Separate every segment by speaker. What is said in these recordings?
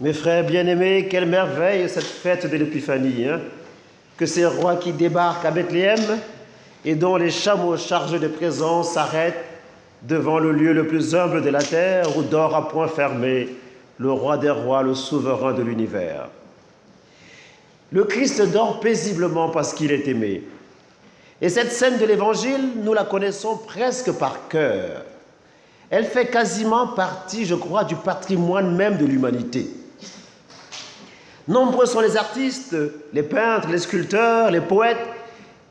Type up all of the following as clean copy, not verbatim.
Speaker 1: Mes frères bien-aimés, quelle merveille cette fête de l'Épiphanie, hein? Que ces rois qui débarquent à Bethléem et dont les chameaux chargés de présents s'arrêtent devant le lieu le plus humble de la terre où dort à point fermé le roi des rois, le souverain de l'univers. Le Christ dort paisiblement parce qu'il est aimé. Et cette scène de l'Évangile, nous la connaissons presque par cœur. Elle fait quasiment partie, je crois, du patrimoine même de l'humanité. Nombreux sont les artistes, les peintres, les sculpteurs, les poètes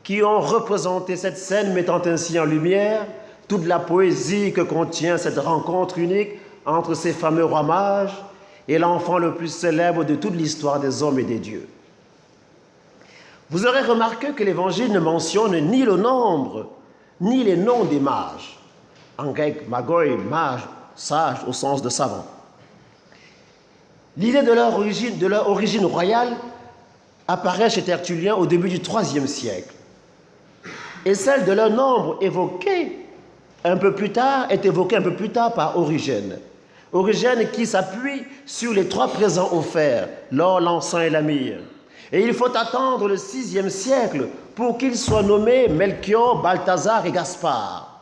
Speaker 1: qui ont représenté cette scène, mettant ainsi en lumière toute la poésie que contient cette rencontre unique entre ces fameux rois mages et l'enfant le plus célèbre de toute l'histoire des hommes et des dieux. Vous aurez remarqué que l'Évangile ne mentionne ni le nombre, ni les noms des mages. En grec, magoi, mage, sage au sens de savant. L'idée de leur origine royale apparaît chez Tertullien au début du IIIe siècle. Et celle de leur nombre évoquée un peu plus tard par Origène. Origène qui s'appuie sur les 3 présents offerts, l'or, l'encens et la myrrhe. Et il faut attendre le VIe siècle pour qu'ils soient nommés Melchior, Balthazar et Gaspard.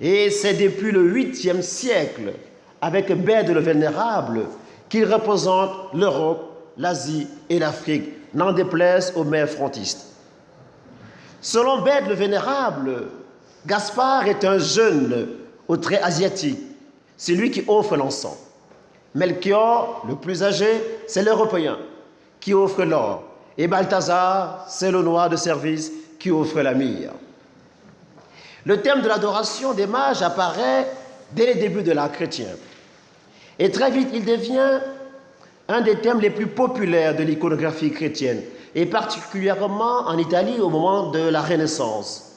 Speaker 1: Et c'est depuis le 8e siècle, avec Bède le Vénérable, qu'il représente l'Europe, l'Asie et l'Afrique, n'en déplaise aux mères frontistes. Selon Bède le Vénérable, Gaspard est un jeune aux traits asiatiques. C'est lui qui offre l'encens. Melchior, le plus âgé, c'est l'Européen qui offre l'or. Et Balthazar, c'est le noir de service qui offre la myrrhe. Le thème de l'adoration des mages apparaît dès les débuts de l'art chrétien. Et très vite, il devient un des thèmes les plus populaires de l'iconographie chrétienne, et particulièrement en Italie au moment de la Renaissance.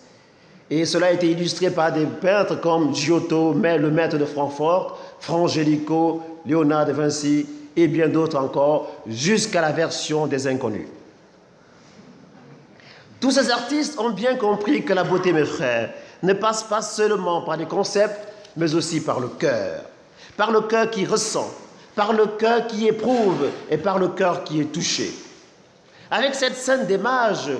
Speaker 1: Et cela a été illustré par des peintres comme Giotto, le maître de Francfort, Frangelico, Léonard de Vinci et bien d'autres encore, jusqu'à la version des Inconnus. Tous ces artistes ont bien compris que la beauté, mes frères, ne passe pas seulement par des concepts, mais aussi par le cœur. Par le cœur qui ressent, par le cœur qui éprouve et par le cœur qui est touché. Avec cette scène des mages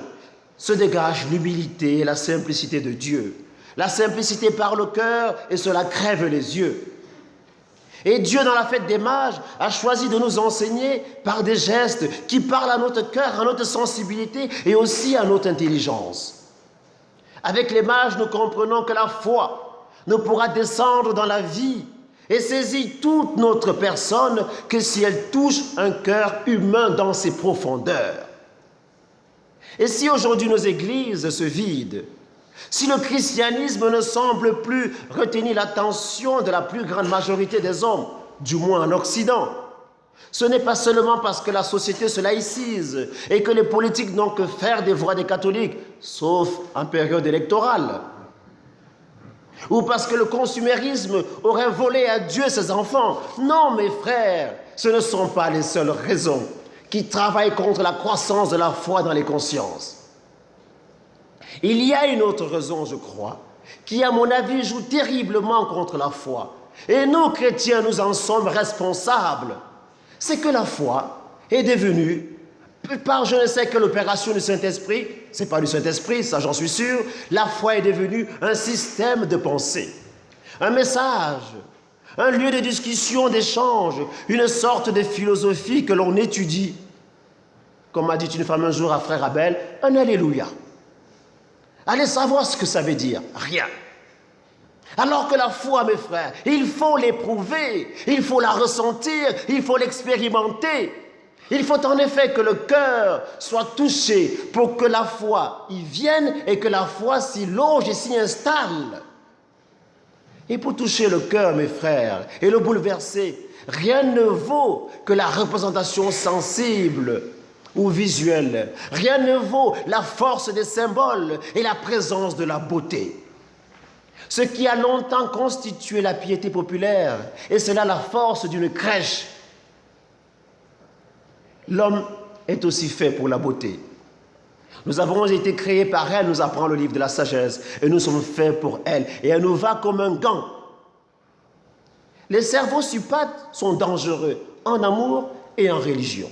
Speaker 1: se dégage l'humilité et la simplicité de Dieu. La simplicité par le cœur et cela crève les yeux. Et Dieu, dans la fête des mages, a choisi de nous enseigner par des gestes qui parlent à notre cœur, à notre sensibilité et aussi à notre intelligence. Avec les mages, nous comprenons que la foi ne pourra descendre dans la vie et saisir toute notre personne que si elle touche un cœur humain dans ses profondeurs. Et si aujourd'hui nos églises se vident, si le christianisme ne semble plus retenir l'attention de la plus grande majorité des hommes, du moins en Occident, ce n'est pas seulement parce que la société se laïcise et que les politiques n'ont que faire des voix des catholiques, sauf en période électorale, ou parce que le consumérisme aurait volé à Dieu ses enfants. Non, mes frères, ce ne sont pas les seules raisons qui travaillent contre la croissance de la foi dans les consciences. Il y a une autre raison, je crois, qui, à mon avis, joue terriblement contre la foi. Et nous, chrétiens, nous en sommes responsables. C'est que la foi est devenue, par je ne sais quelle opération du Saint-Esprit, c'est pas du Saint-Esprit, ça j'en suis sûr, la foi est devenue un système de pensée, un message, un lieu de discussion, d'échange, une sorte de philosophie que l'on étudie. Comme m'a dit une femme un jour à Frère Abel, un Alléluia. Allez savoir ce que ça veut dire. Rien. Alors que la foi, mes frères, il faut l'éprouver, il faut la ressentir, il faut l'expérimenter. Il faut en effet que le cœur soit touché pour que la foi y vienne et que la foi s'y loge et s'y installe. Et pour toucher le cœur, mes frères, et le bouleverser, rien ne vaut que la représentation sensible ou visuelle. Rien ne vaut la force des symboles et la présence de la beauté. Ce qui a longtemps constitué la piété populaire, et c'est là la force d'une crèche. L'homme est aussi fait pour la beauté. Nous avons été créés par elle, nous apprend le livre de la sagesse, et nous sommes faits pour elle, et elle nous va comme un gant. Les cerveaux suppates sont dangereux en amour et en religion.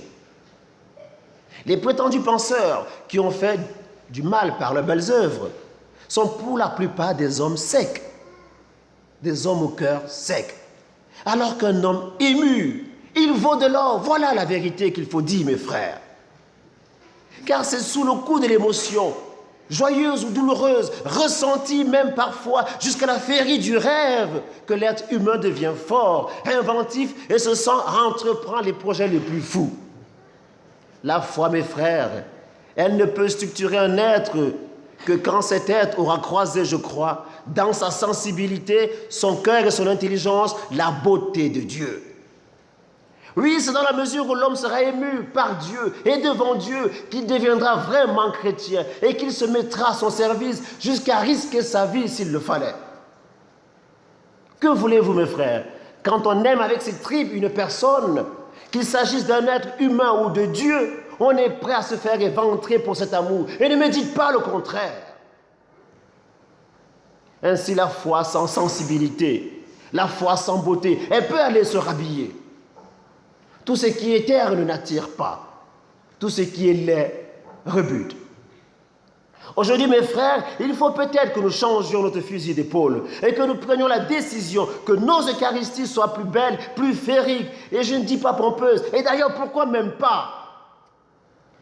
Speaker 1: Les prétendus penseurs qui ont fait du mal par leurs belles œuvres sont pour la plupart des hommes secs, des hommes au cœur sec. Alors qu'un homme ému, il vaut de l'or. Voilà la vérité qu'il faut dire, mes frères. Car c'est sous le coup de l'émotion, joyeuse ou douloureuse, ressentie même parfois jusqu'à la féerie du rêve, que l'être humain devient fort, inventif et se sent entreprendre les projets les plus fous. La foi, mes frères, elle ne peut structurer un être que quand cet être aura croisé, je crois, dans sa sensibilité, son cœur et son intelligence, la beauté de Dieu. Oui, c'est dans la mesure où l'homme sera ému par Dieu et devant Dieu qu'il deviendra vraiment chrétien et qu'il se mettra à son service jusqu'à risquer sa vie s'il le fallait. Que voulez-vous, mes frères, quand on aime avec ses tripes une personne, qu'il s'agisse d'un être humain ou de Dieu, on est prêt à se faire éventrer pour cet amour. Et ne me dites pas le contraire. Ainsi, la foi sans sensibilité, la foi sans beauté, elle peut aller se rhabiller. Tout ce qui est terne n'attire pas. Tout ce qui est laid rebute. Aujourd'hui, mes frères, il faut peut-être que nous changions notre fusil d'épaule et que nous prenions la décision que nos Eucharisties soient plus belles, plus féeriques, et je ne dis pas pompeuses. Et d'ailleurs, pourquoi même pas?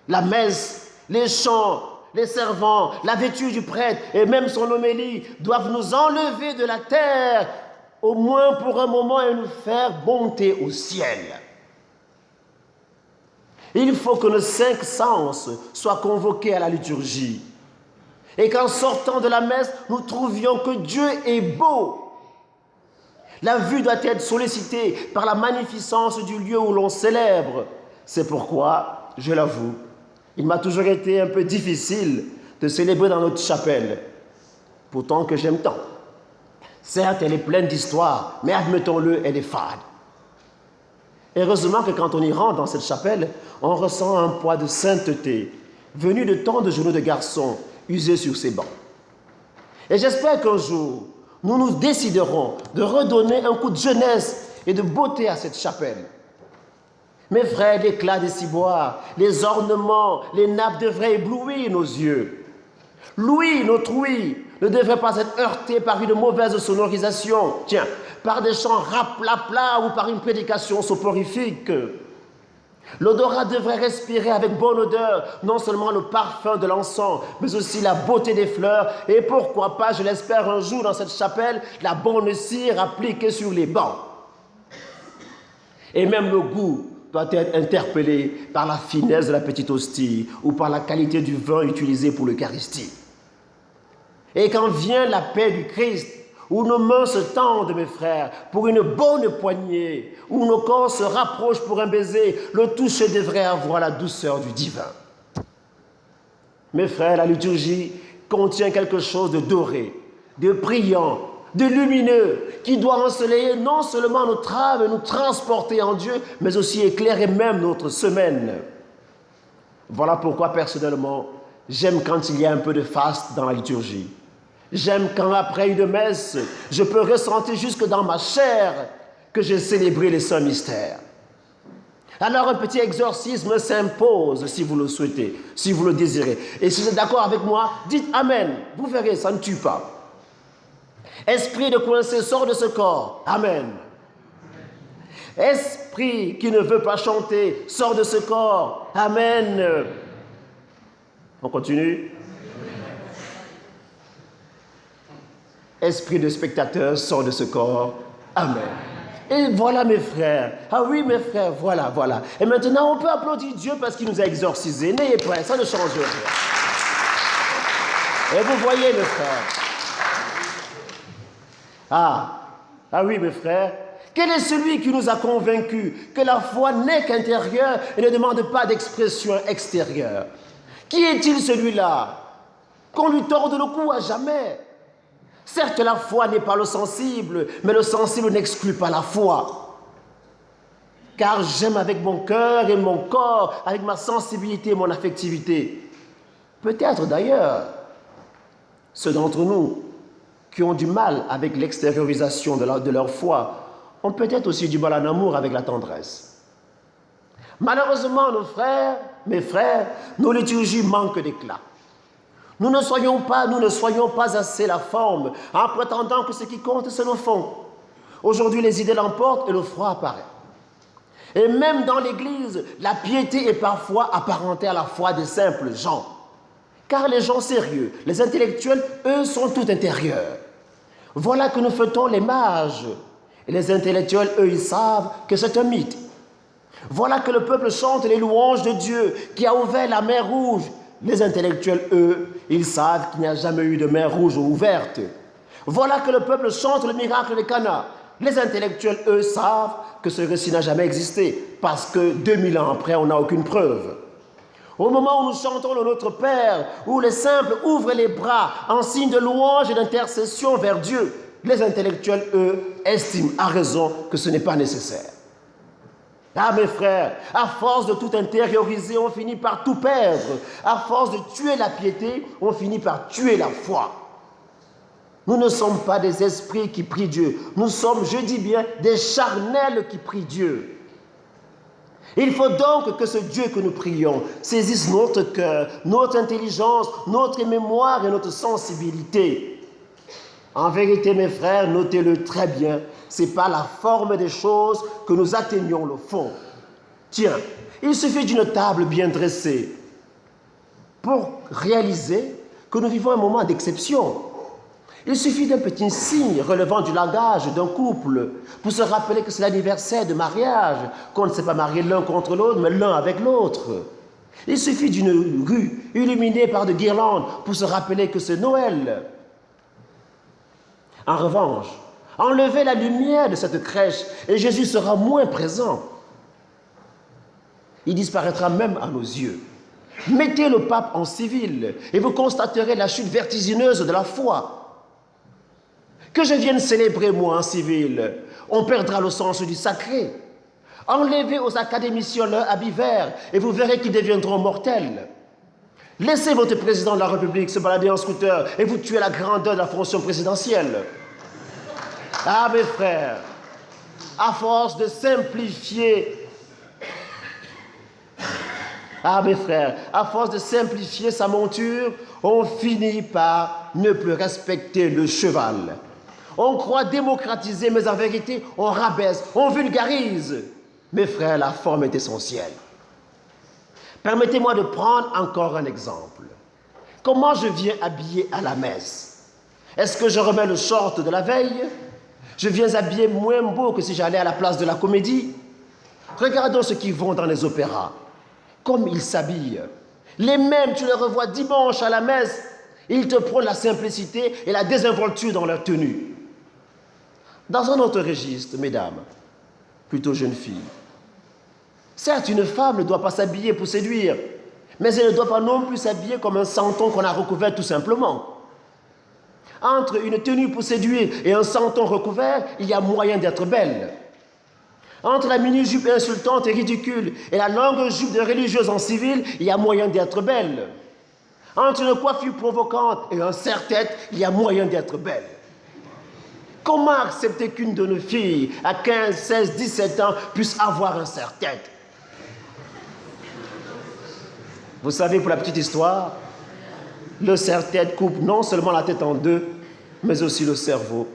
Speaker 1: La messe, les chants, les servants, la vêtue du prêtre et même son homélie doivent nous enlever de la terre, au moins pour un moment, et nous faire monter au ciel. Il faut que nos 5 sens soient convoqués à la liturgie. Et qu'en sortant de la messe, nous trouvions que Dieu est beau. La vue doit être sollicitée par la magnificence du lieu où l'on célèbre. C'est pourquoi, je l'avoue, il m'a toujours été un peu difficile de célébrer dans notre chapelle, pourtant que j'aime tant. Certes, elle est pleine d'histoire, mais admettons-le, elle est fade. Heureusement que quand on y rentre dans cette chapelle, on ressent un poids de sainteté, venu de tant de genoux de garçons usés sur ces bancs. Et j'espère qu'un jour, nous nous déciderons de redonner un coup de jeunesse et de beauté à cette chapelle. Mes frères, l'éclat des ciboires, les ornements, les nappes devraient éblouir nos yeux. L'ouïe, notre ouïe, ne devrait pas être heurtée par une mauvaise sonorisation, tiens, par des chants rap-la-pla ou par une prédication soporifique. L'odorat devrait respirer avec bonne odeur, non seulement le parfum de l'encens, mais aussi la beauté des fleurs, et pourquoi pas, je l'espère un jour dans cette chapelle, la bonne cire appliquée sur les bancs. Et même le goût doit être interpellé par la finesse de la petite hostie ou par la qualité du vin utilisé pour l'Eucharistie. Et quand vient la paix du Christ, où nos mains se tendent, mes frères, pour une bonne poignée, où nos corps se rapprochent pour un baiser, le toucher devrait avoir la douceur du divin. Mes frères, la liturgie contient quelque chose de doré, de brillant, de lumineux, qui doit ensoleiller non seulement notre âme et nous transporter en Dieu, mais aussi éclairer même notre semaine. Voilà pourquoi, personnellement, j'aime quand il y a un peu de faste dans la liturgie. J'aime quand, après une messe, je peux ressentir jusque dans ma chair que j'ai célébré les saints mystères. Alors un petit exorcisme s'impose, si vous le souhaitez, si vous le désirez. Et si vous êtes d'accord avec moi, dites Amen. Vous verrez, ça ne tue pas. Esprit de coincé, sors de ce corps. Amen. Esprit qui ne veut pas chanter, sors de ce corps. Amen. On continue. Esprit de spectateur, sors de ce corps. Amen. Et voilà mes frères. Ah oui mes frères, voilà. Et maintenant on peut applaudir Dieu parce qu'il nous a exorcisés. N'ayez pas, ça ne change rien. Et vous voyez mes frères. Ah oui mes frères. Quel est celui qui nous a convaincus que la foi n'est qu'intérieure et ne demande pas d'expression extérieure? Qui est-il celui-là? Qu'on lui torde le cou à jamais. Certes, la foi n'est pas le sensible, mais le sensible n'exclut pas la foi. Car j'aime avec mon cœur et mon corps, avec ma sensibilité et mon affectivité. Peut-être d'ailleurs, ceux d'entre nous qui ont du mal avec l'extériorisation de leur foi ont peut-être aussi du mal en amour avec la tendresse. Malheureusement, mes frères, nos liturgies manquent d'éclat. Nous ne soyons pas assez la forme en prétendant que ce qui compte, c'est le fond. Aujourd'hui, les idées l'emportent et le froid apparaît. Et même dans l'Église, la piété est parfois apparentée à la foi des simples gens. Car les gens sérieux, les intellectuels, eux, sont tout intérieurs. Voilà que nous fêtons les mages. Et les intellectuels, eux, ils savent que c'est un mythe. Voilà que le peuple chante les louanges de Dieu qui a ouvert la mer Rouge. Les intellectuels, eux, ils savent qu'il n'y a jamais eu de mer Rouge ouverte. Voilà que le peuple chante le miracle de Cana. Les intellectuels, eux, savent que ce récit n'a jamais existé, parce que 2000 ans après, on n'a aucune preuve. Au moment où nous chantons le Notre Père, où les simples ouvrent les bras en signe de louange et d'intercession vers Dieu, les intellectuels, eux, estiment à raison que ce n'est pas nécessaire. Ah, mes frères, à force de tout intérioriser, on finit par tout perdre. À force de tuer la piété, on finit par tuer la foi. Nous ne sommes pas des esprits qui prient Dieu. Nous sommes, je dis bien, des charnels qui prient Dieu. Il faut donc que ce Dieu que nous prions saisisse notre cœur, notre intelligence, notre mémoire et notre sensibilité. En vérité, mes frères, notez-le très bien, ce n'est pas la forme des choses que nous atteignons le fond. Tiens, il suffit d'une table bien dressée pour réaliser que nous vivons un moment d'exception. Il suffit d'un petit signe relevant du langage d'un couple pour se rappeler que c'est l'anniversaire de mariage, qu'on ne s'est pas marié l'un contre l'autre, mais l'un avec l'autre. Il suffit d'une rue illuminée par des guirlandes pour se rappeler que c'est Noël. En revanche, enlevez la lumière de cette crèche et Jésus sera moins présent. Il disparaîtra même à nos yeux. Mettez le pape en civil et vous constaterez la chute vertigineuse de la foi. Que je vienne célébrer, moi, en civil, on perdra le sens du sacré. Enlevez aux académiciens leur habit vert et vous verrez qu'ils deviendront mortels. Laissez votre président de la République se balader en scooter et vous tuez la grandeur de la fonction présidentielle. Ah, mes frères, à force de simplifier, sa monture, on finit par ne plus respecter le cheval. On croit démocratiser, mais en vérité, on rabaisse, on vulgarise. Mes frères, la forme est essentielle. Permettez-moi de prendre encore un exemple. Comment je viens habillé à la messe? Est-ce que je remets le short de la veille? Je viens habillé moins beau que si j'allais à la place de la Comédie? Regardons ceux qui vont dans les opéras. Comme ils s'habillent. Les mêmes, tu les revois dimanche à la messe, ils te prônent la simplicité et la désinvolture dans leur tenue. Dans un autre registre, mesdames, plutôt jeunes filles, certes, une femme ne doit pas s'habiller pour séduire, mais elle ne doit pas non plus s'habiller comme un santon qu'on a recouvert tout simplement. Entre une tenue pour séduire et un santon recouvert, il y a moyen d'être belle. Entre la mini-jupe insultante et ridicule et la longue jupe de religieuse en civil, il y a moyen d'être belle. Entre une coiffure provocante et un serre-tête, il y a moyen d'être belle. Comment accepter qu'une de nos filles, à 15, 16, 17 ans, puisse avoir un serre-tête? Vous savez, pour la petite histoire, le serre-tête coupe non seulement la tête en deux, mais aussi le cerveau,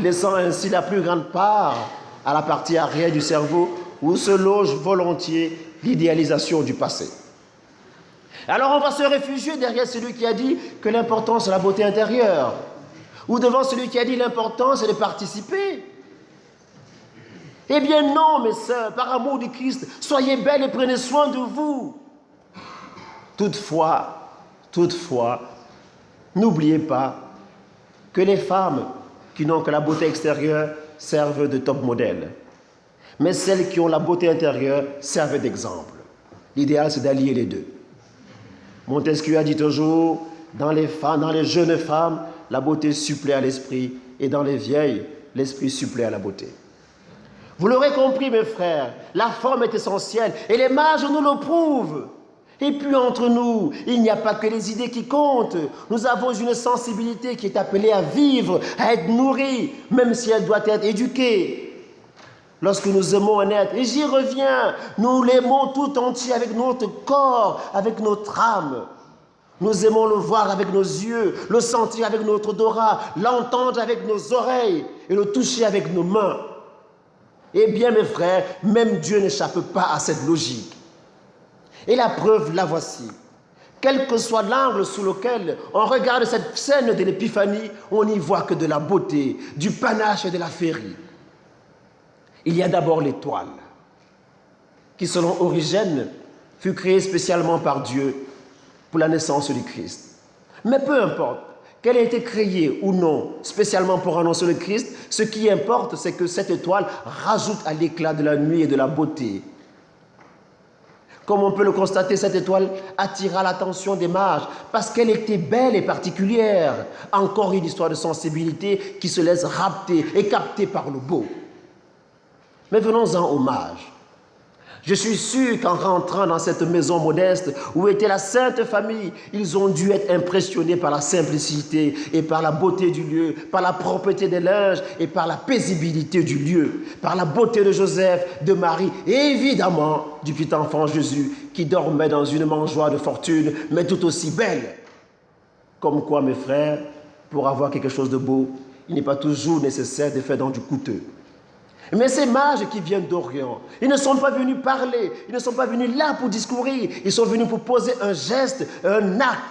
Speaker 1: laissant ainsi la plus grande part à la partie arrière du cerveau où se loge volontiers l'idéalisation du passé. Alors on va se réfugier derrière celui qui a dit que l'important c'est la beauté intérieure, ou devant celui qui a dit l'important c'est de participer. Eh bien non, mes sœurs, par amour du Christ, soyez belles et prenez soin de vous. Toutefois, n'oubliez pas que les femmes qui n'ont que la beauté extérieure servent de top modèle. Mais celles qui ont la beauté intérieure servent d'exemple. L'idéal, c'est d'allier les deux. Montesquieu a dit toujours, dans les jeunes femmes, la beauté supplée à l'esprit, et dans les vieilles, l'esprit supplée à la beauté. Vous l'aurez compris, mes frères, la forme est essentielle, et les mages nous le prouvent. Et puis entre nous, il n'y a pas que les idées qui comptent. Nous avons une sensibilité qui est appelée à vivre, à être nourrie, même si elle doit être éduquée. Lorsque nous aimons un être, et j'y reviens, nous l'aimons tout entier avec notre corps, avec notre âme. Nous aimons le voir avec nos yeux, le sentir avec notre odorat, l'entendre avec nos oreilles et le toucher avec nos mains. Eh bien, mes frères, même Dieu n'échappe pas à cette logique. Et la preuve, la voici. Quel que soit l'angle sous lequel on regarde cette scène de l'Épiphanie, on n'y voit que de la beauté, du panache et de la féerie. Il y a d'abord l'étoile, qui selon Origène fut créée spécialement par Dieu pour la naissance du Christ. Mais peu importe qu'elle ait été créée ou non spécialement pour annoncer le Christ, ce qui importe, c'est que cette étoile rajoute à l'éclat de la nuit et de la beauté. Comme on peut le constater, cette étoile attira l'attention des mages parce qu'elle était belle et particulière. Encore une histoire de sensibilité qui se laisse rapter et capter par le beau. Mais venons-en aux mages. Je suis sûr qu'en rentrant dans cette maison modeste où était la Sainte Famille, ils ont dû être impressionnés par la simplicité et par la beauté du lieu, par la propreté des linges et par la paisibilité du lieu, par la beauté de Joseph, de Marie et évidemment du petit enfant Jésus qui dormait dans une mangeoire de fortune, mais tout aussi belle. Comme quoi, mes frères, pour avoir quelque chose de beau, il n'est pas toujours nécessaire de faire dans du coûteux. Mais ces mages qui viennent d'Orient, ils ne sont pas venus parler, ils ne sont pas venus là pour discourir, ils sont venus pour poser un geste, un acte.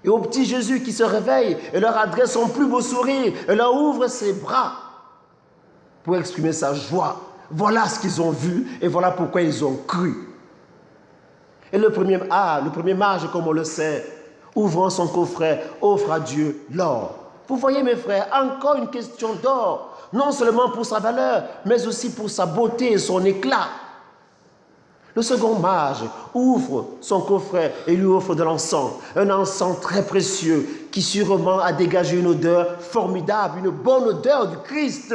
Speaker 1: Et au petit Jésus qui se réveille et leur adresse son plus beau sourire et leur ouvre ses bras pour exprimer sa joie. Voilà ce qu'ils ont vu et voilà pourquoi ils ont cru. Et le premier mage, comme on le sait, ouvrant son coffret, offre à Dieu l'or. Vous voyez mes frères, encore une question d'or. Non seulement pour sa valeur, mais aussi pour sa beauté et son éclat. Le second mage ouvre son coffret et lui offre de l'encens, un encens très précieux qui sûrement a dégagé une odeur formidable, une bonne odeur du Christ.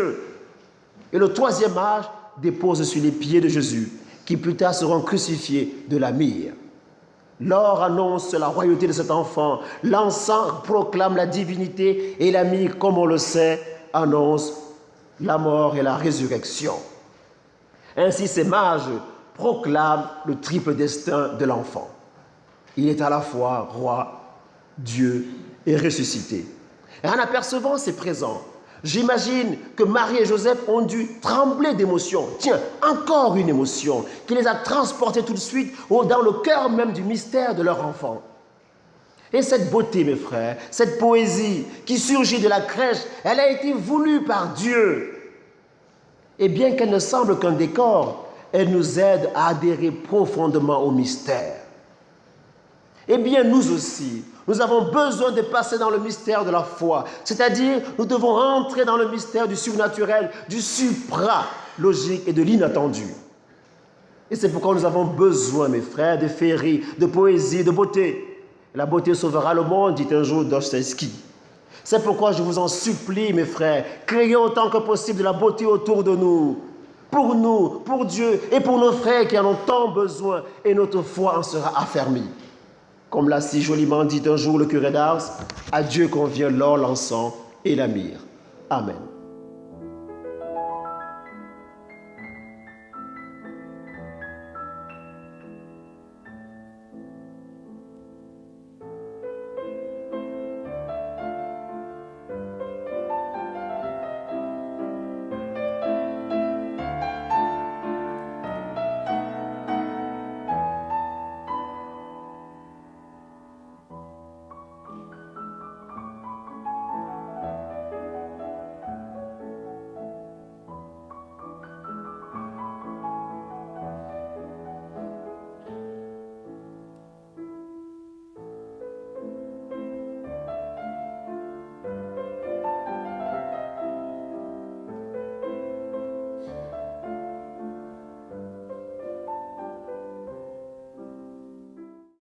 Speaker 1: Et le troisième mage dépose sur les pieds de Jésus, qui plus tard seront crucifiés, de la myrrhe. L'or annonce la royauté de cet enfant, l'encens proclame la divinité et la myrrhe, comme on le sait, annonce la mort et la résurrection. Ainsi, ces mages proclament le triple destin de l'enfant. Il est à la fois roi, Dieu et ressuscité. Et en apercevant ces présents, j'imagine que Marie et Joseph ont dû trembler d'émotion. Tiens, encore une émotion qui les a transportés tout de suite dans le cœur même du mystère de leur enfant. Et cette beauté, mes frères, cette poésie qui surgit de la crèche, elle a été voulue par Dieu. Et bien qu'elle ne semble qu'un décor, elle nous aide à adhérer profondément au mystère. Eh bien, nous aussi, nous avons besoin de passer dans le mystère de la foi. C'est-à-dire, nous devons entrer dans le mystère du surnaturel, du supra-logique et de l'inattendu. Et c'est pourquoi nous avons besoin, mes frères, de féerie, de poésie, de beauté. La beauté sauvera le monde, dit un jour Dostoïevski. C'est pourquoi je vous en supplie, mes frères, créons autant que possible de la beauté autour de nous, pour Dieu et pour nos frères qui en ont tant besoin, et notre foi en sera affermie. Comme l'a si joliment dit un jour le curé d'Ars, à Dieu convient l'or, l'encens et la myrrhe. Amen.